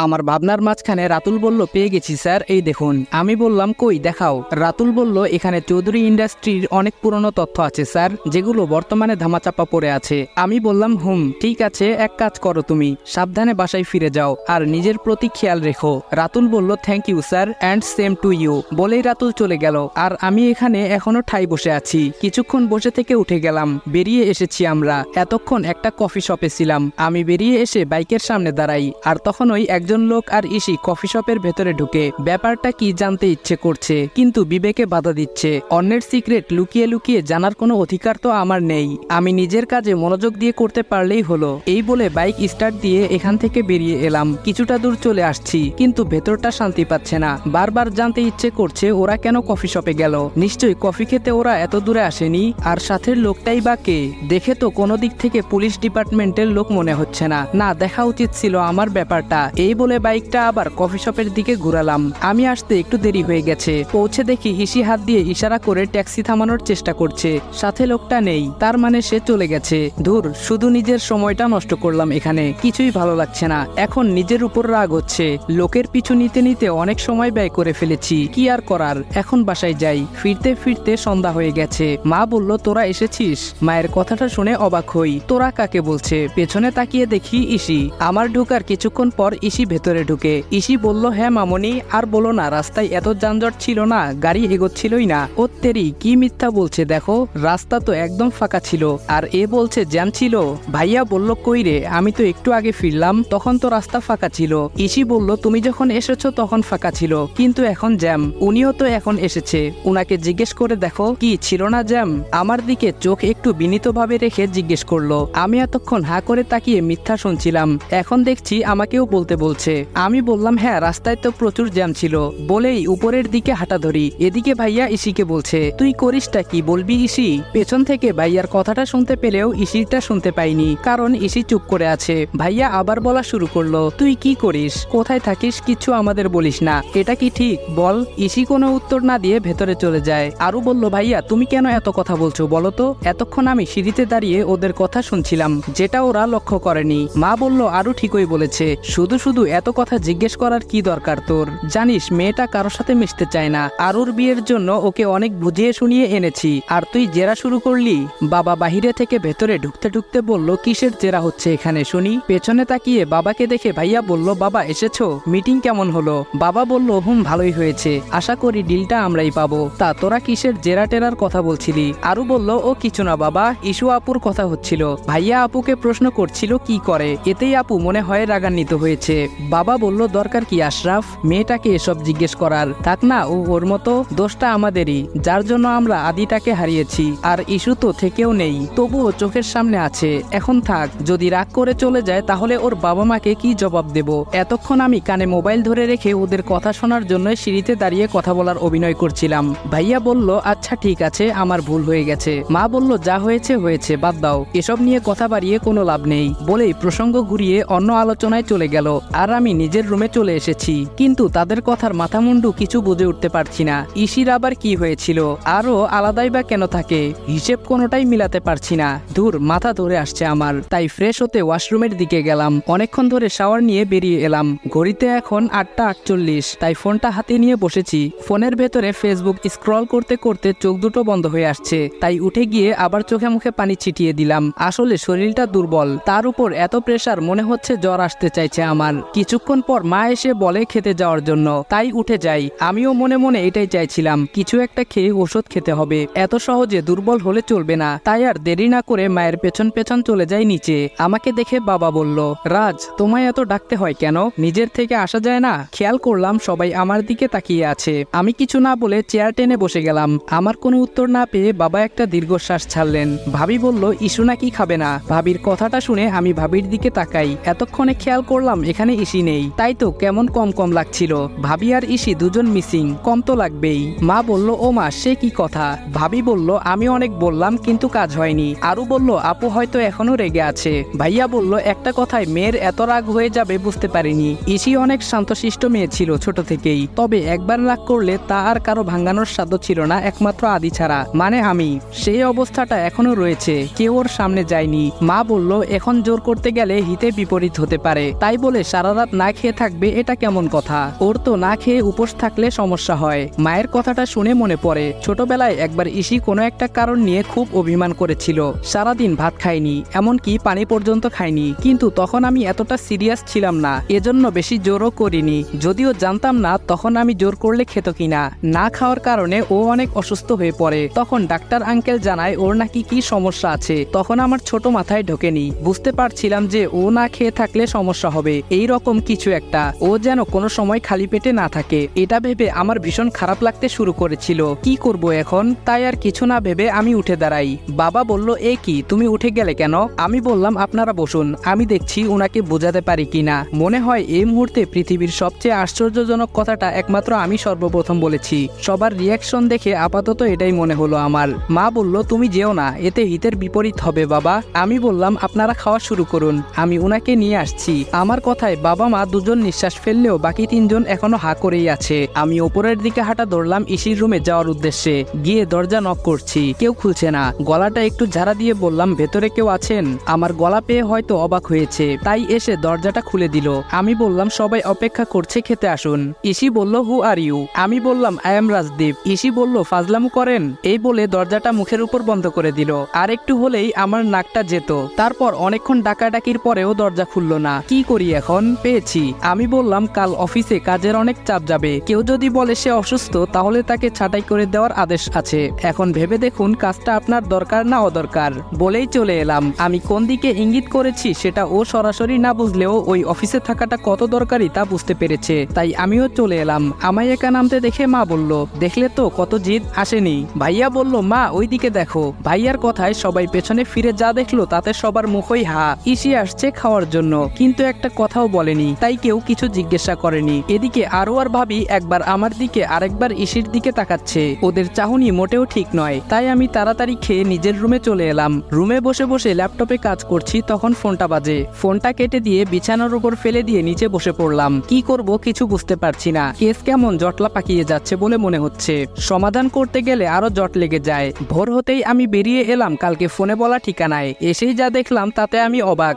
আমার ভাবনার মাঝখানে রাতুল বলল, পেয়ে গেছি স্যার, এই দেখুন। আমি বললাম, কই দেখাও। রাতুল বলল, এখানে চৌধুরী ইন্ডাস্ট্রির অনেক পুরনো তথ্য আছে স্যার, যেগুলো বর্তমানে ধামাচাপা পড়ে আছে। আমি বললাম, ঠিক আছে, এক কাজ করো, তুমি সাবধানে বাসায় ফিরে যাও আর নিজের প্রতি খেয়াল রেখো। রাতুল বলল, thank you sir, and same to you. বলেই রাতুল চলে গেল আর আমি এখানে এখনো ঠাই বসে আছি। কিছুক্ষণ বসে থেকে উঠে গেলাম। বেরিয়ে এসেছি আমরা। এতক্ষণ একটা কফি শপে ছিলাম। আমি বেরিয়ে এসে বাইকের সামনে দাঁড়াই আর তখন ওই একজন লোক আর ইসি কফি শপের ভেতরে ঢুকে। ব্যাপারটা কি জানতে ইচ্ছে করছে, কিন্তু বিবেকে বাধা দিচ্ছে। অন্যের সিক্রেট লুকিয়ে লুকিয়ে জানার কোনো অধিকার তো আমার নেই। আমি নিজের কাজে মনোযোগ দিয়ে করতে পারলেই হলো। এই বলে বাইক স্টার্ট দিয়ে এখান থেকে বেরিয়ে এলাম। কিছুটা দূর চলে আসছি, কিন্তু ভেতরটা শান্তি পাচ্ছে না। বারবার জানতে ইচ্ছে করছে ওরা কেন কফি শপে গেল। নিশ্চয়ই কফি খেতে ওরা এত দূরে আসেনি। আর সাথের লোকটাই বা কে? দেখে তো কোনো দিক থেকে পুলিশ ডিপার্টমেন্টের লোক মনে হচ্ছে না। না, দেখা উচিত ছিল আমার ব্যাপারটা। এই বলে বাইকটা আবার কফি শপের দিকে ঘুরালাম। আমি আসতে একটু দেরি হয়ে গেছে। পৌঁছে দেখি ইসি হাত দিয়ে ইশারা করে ট্যাক্সি থামানোর চেষ্টা করছে। সাথে লোকটা নেই, তার মানে সে চলে গেছে। ধুর, শুধু নিজের সময়টা নষ্ট করলাম এখানে। কিছুই ভালো লাগছে না। এখন নিজের উপর রাগ হচ্ছে। লোকের পিছু নিতে নিতে অনেক সময় ব্যয় করে ফেলেছি। কি আর করার, এখন বাসায় যাই। ফিরতে ফিরতে সন্ধ্যা হয়ে গেছে। মা বলল, তোরা এসেছিস? মায়ের কথাটা শুনে অবাক হই। তোরা কাকে বলছে? পেছনে তাকিয়ে দেখি ইসি। আমার ঢোকার কিছুক্ষণ পর ইসি ভেতরে ঢুকে। ইসি বলল, হ্যাঁ মামনি, আর বলো না, রাস্তায় এত যানজট ছিল না, গাড়ি এগোচ্ছিলই না। ও তেরি, কি মিথ্যা বলছে দেখো, রাস্তা তো একদম ফাঁকা ছিল। আর এ বলছে জ্যাম ছিল। ভাইয়া বলল, কই রে, আমি তো একটু আগে ফিরলাম, তখন তো রাস্তা ফাঁকা ছিল। ইসি বলল, তুমি যখন এসেছো তখন ফাঁকা ছিল, কিন্তু এখন জ্যাম। উনিও তো এখন এসেছে, উনাকে জিজ্ঞেস করে দেখো, কি ছিল না জ্যাম? আমার দিকে চোখ একটু বিনীতভাবে রেখে জিজ্ঞেস করলো। আমি এতক্ষণ হা করে তাকিয়ে মিথ্যা শুনছিলাম, এখন দেখছি আমাকেও বলতে বলছে। আমি বললাম, হ্যাঁ রাস্তায় তো প্রচুর জ্যাম ছিল। বলেই উপরের দিকে হাঁটা ধরি। এদিকে ভাইয়া ইসিকে বলছে, তুই করিসটা কি বলবি ইসি? পেছন থেকে ভাইয়ার কথাটা শুনতে পেলেও ইসিটা শুনতে পাইনি, কারণ ইসি চুপ করে আছে। ভাইয়া আবার বলা শুরু করলো, তুই কি করিস, কোথায় থাকিস, কিছু আমাদের বলিস না, এটা কি ঠিক বল? ইসি কোনো উত্তর না দিয়ে ভেতরে চলে যায়। আরু বলল, ভাইয়া তুমি কেন এত কথা বলছো বলো তো? এতক্ষণ আমি সিঁড়িতে দাঁড়িয়ে ওদের কথা শুনছিলাম, যেটা ওরা লক্ষ্য করেনি। মা বলল, আরু ঠিকই বলেছে, শুধু শুধু এত কথা জিজ্ঞেস করার কি দরকার তোর? জানিস মেয়েটা কারোর সাথে মিশতে চায় না। আরুর বিয়ের জন্য ওকে অনেক বুঝিয়ে শুনিয়ে এনেছি, আর তুই জেরা শুরু করলি। বাবা বাহিরে থেকে ভেতরে ঢুকতে ঢুকতে বলল, কিসের জেরা হচ্ছে এখানে শুনি? পেছনে তাকিয়ে বাবাকে দেখে ভাইয়া বলল, বাবা এসেছো, মিটিং কেমন হলো? বাবা বলল, ভালোই হয়েছে, আশা করি ডিলটা আমরাই পাবো। তা তোরা কিসের জেরা টেরার কথা বলছিলি? আরু বলল, ও কিছু না বাবা, ইস্যু আপুর কথা হচ্ছিল। ভাইয়া আপুকে প্রশ্ন করছিল কি করে, এতেই আপু মনে হয় রাগান্বিত হয়েছে। বাবা বলল, দরকার কি আশরাফ, মেয়েটাকে এসব জিজ্ঞেস করার? থাক না, ও ওর মতো, দোষটা আমাদেরই, যার জন্য আমরা আদিটাকে হারিয়েছি। আর ইস্যু তো থেকেও নেই, তবুও চোখের সামনে আছে। এখন থাক, যদি রাগ করে চলে যায় তাহলে ওর বাবা মাকে কি জবাব দেব? এতক্ষণ আমি কানে মোবাইল ধরে রেখে ওদের কথা শোনার জন্য সিঁড়িতে দাঁড়িয়ে কথা বলার অভিনয় করছিলাম। ভাইয়া বলল, আচ্ছা ঠিক আছে, আমার ভুল হয়ে গেছে। মা বলল, যা হয়েছে হয়েছে, বাদ দাও, এসব নিয়ে কথা বাড়িয়ে কোনো লাভ নেই। বলেই প্রসঙ্গ ঘুরিয়ে অন্য আলোচনায় চলে গেল। আর আমি নিজের রুমে চলে এসেছি, কিন্তু তাদের কথার মাথামুন্ডু কিছু বুঝে উঠতে পারছি না। ইসির আবার কি হয়েছিল, আরও আলাদাই বা কেন থাকে, হিসেব কোনোটাই মিলাতে পারছি না। ধুর, মাথা ধরে আসছে আমার। তাই ফ্রেশ হতে ওয়াশরুমের দিকে গেলাম। অনেকক্ষণ ধরে শাওয়ার নিয়ে বেরিয়ে এলাম। ঘড়িতে এখন 8:48, তাই ফোনটা হাতে নিয়ে বসেছি। ফোনের ভেতরে ফেসবুক স্ক্রল করতে করতে চোখ দুটো বন্ধ হয়ে আসছে, তাই উঠে গিয়ে আবার চোখে মুখে পানি ছিটিয়ে দিলাম। আসলে শরীরটা দুর্বল, তার উপর এত প্রেসার, মনে হচ্ছে জ্বর আসতে চাইছে আমার। কিছুক্ষণ পর মা এসে বলে খেতে যাওয়ার জন্য, তাই উঠে যাই। আমিও মনে মনে এটাই চাইছিলাম, কিছু একটা খেয়ে ওষুধ খেতে হবে, এত সহজে দুর্বল হলে চলবে না। তাই আর দেরি না করে মায়ের পেছন পেছন চলে যাই নিচে। আমাকে দেখে বাবা বলল, রাজ তোমায় এত ডাকতে হয় কেন, নিজের থেকে আসা যায় না? খেয়াল করলাম সবাই আমার দিকে তাকিয়ে আছে। আমি কিছু না বলে চেয়ার টেনে বসে গেলাম। আমার কোনো উত্তর না পেয়ে বাবা একটা দীর্ঘশ্বাস ছাড়লেন। ভাবি বলল, ইস্যু নাকি খাবে না? ভাবির কথাটা শুনে আমি ভাবির দিকে তাকাই। এতক্ষণে খেয়াল করলাম এখানে ইসি নেই, তাই তো কেমন কম কম লাগছিল। ভাবি আর ইসি দুজন মিসিং, কম তো লাগবেই। মা বলল, ও মা সে কি কথা? ভাবি বলল, আমি অনেক বললাম কিন্তু কাজ হয়নি। আরু বলল, আপু হয়তো এখনো রেগে আছে। ভাইয়া বলল, একটা কথায় মেয়ের এত রাগ হয়ে যাবে বুঝতে পারিনি। ইসি অনেক শান্তশিষ্ট মেয়ে ছিল ছোট থেকেই, তবে একবার রাগ করলে তা আর কারো ভাঙানোর সাধ্য ছিল না একমাত্র আদি ছাড়া, মানে আমি। সেই অবস্থাটা এখনো রয়েছে, কেউ ওর সামনে যায়নি। মা বলল, এখন জোর করতে গেলে হিতে বিপরীত হতে পারে, তাই বলে সারা সারা রাত না খেয়ে থাকবে, এটা কেমন কথা? ওর তো না খেয়ে উপোস থাকলে সমস্যা হয়। মায়ের কথাটা শুনে মনে পড়ে ছোটবেলায় একবার ইসি কোনো একটা কারণ নিয়ে খুব অভিমান করেছিল। সারাদিন ভাত খায়নি, এমনকি পানি পর্যন্ত খায়নি, কিন্তু তখন আমি এতটা সিরিয়াস ছিলাম না, এজন্য বেশি জোরও করিনি। যদিও জানতাম না তখন আমি জোর করলে খেত কিনা। না খাওয়ার কারণে ও অনেক অসুস্থ হয়ে পড়ে। তখন ডাক্তার আঙ্কেল জানায় ওর নাকি কি সমস্যা আছে। তখন আমার ছোট মাথায় ঢোকেনি, বুঝতে পারছিলাম যে ও না খেয়ে থাকলে সমস্যা হবে, এই রকম কিছু একটা। ও যেন কোনো সময় খালি পেটে না থাকে, এটা ভেবে আমার ভীষণ খারাপ লাগতে শুরু করেছিল। কি করব এখন? তাই আর কিছু না ভেবে আমি উঠে দাঁড়াই। বাবা বলল, এ কি, তুমি উঠে গেলে কেন? আমি বললাম, আপনারা বসুন, আমি দেখছি ওনাকে বোঝাতে পারি কিনা। মনে হয় এই মুহূর্তে পৃথিবীর সবচেয়ে আশ্চর্যজনক কথাটা একমাত্র আমি সর্বপ্রথম বলেছি। সবার রিয়াকশন দেখে আপাতত এটাই মনে হলো আমার। মা বলল, তুমি যেও না, এতে হিতের বিপরীত হবে বাবা। আমি বললাম, আপনারা খাওয়া শুরু করুন, আমি উনাকে নিয়ে আসছি। আমার কথায় বাবা মা দুজন নিঃশ্বাস ফেললেও বাকি তিনজন এখনো হা করেই আছে। আমি ওপরের দিকে হাঁটা ধরলাম ইসির রুমে যাওয়ার উদ্দেশ্যে। গিয়ে দরজা নক করছি, কেউ খুলছে না। গলাটা একটু ঝাড়া দিয়ে বললাম, ভেতরে কেউ আছেন? আমার গলা পেয়ে হয়তো অবাক হয়েছে, তাই এসে দরজাটা খুলে দিল। আমি বললাম, সবাই অপেক্ষা করছে, খেতে আসুন। ইসি বলল, হু আর ইউ? আমি বললাম, আই এম রাজদীপ। ইসি বলল, ফাজলামু করেন? এই বলে দরজাটা মুখের উপর বন্ধ করে দিল। আর একটু হলেই আমার নাকটা যেত। তারপর অনেকক্ষণ ডাকাডাকির পরেও দরজা খুলল না। কি করি এখন? পেয়েছি। আমি বললাম, কাল অফিসে কাজের অনেক চাপ যাবে, কেউ যদি বলে সে অসুস্থ তাহলে তাকে ছাঁটাই করে দেওয়ার আদেশ আছে। এখন ভেবে দেখুন কাজটা আপনার দরকার না অদরকার। বলেই চলে এলাম। আমি কোন দিকে ইঙ্গিত করেছি সেটা ও সরাসরি না বুঝলেও ওই অফিসে থাকাটা কত দরকারি তা বুঝতে পেরেছে, তাই আমিও চলে এলাম। আমায় একা নামতে দেখে মা বলল, দেখলে তো কত জিদ, আসেনি? ভাইয়া বলল, মা ওই দিকে দেখো। ভাইয়ার কথায় সবাই পেছনে ফিরে যা দেখলো তাতে সবার মুখই হা। ইসি আসছে খাওয়ার জন্য, কিন্তু একটা কথাও বলেনি, তাই কেউ কিছু জিজ্ঞাসা করেনি। এদিকে আরো আর ভাবি একবার আমার দিকে আরেকবার ইসির দিকে তাকাচ্ছে। ওদের চাহনি মোটেও ঠিক নয়। তাই আমি তাড়াতাড়ি খেয়ে নিজের রুমে চলে এলাম। রুমে বসে বসে ল্যাপটপে কাজ করছি, তখন ফোনটা বাজে। ফোনটা কেটে দিয়ে বিছানার উপর ফেলে দিয়ে নিচে বসে পড়লাম। কি করব কিছু বুঝতে পারছি না। কেস কেমন জটলা পাকিয়ে যাচ্ছে বলে মনে হচ্ছে। সমাধান করতে গেলে আরো জট লেগে যায়। ভোর হতেই আমি বেরিয়ে এলাম কালকে ফোনে বলা ঠিকানায়। এসেই যা দেখলাম তাতে আমি অবাক।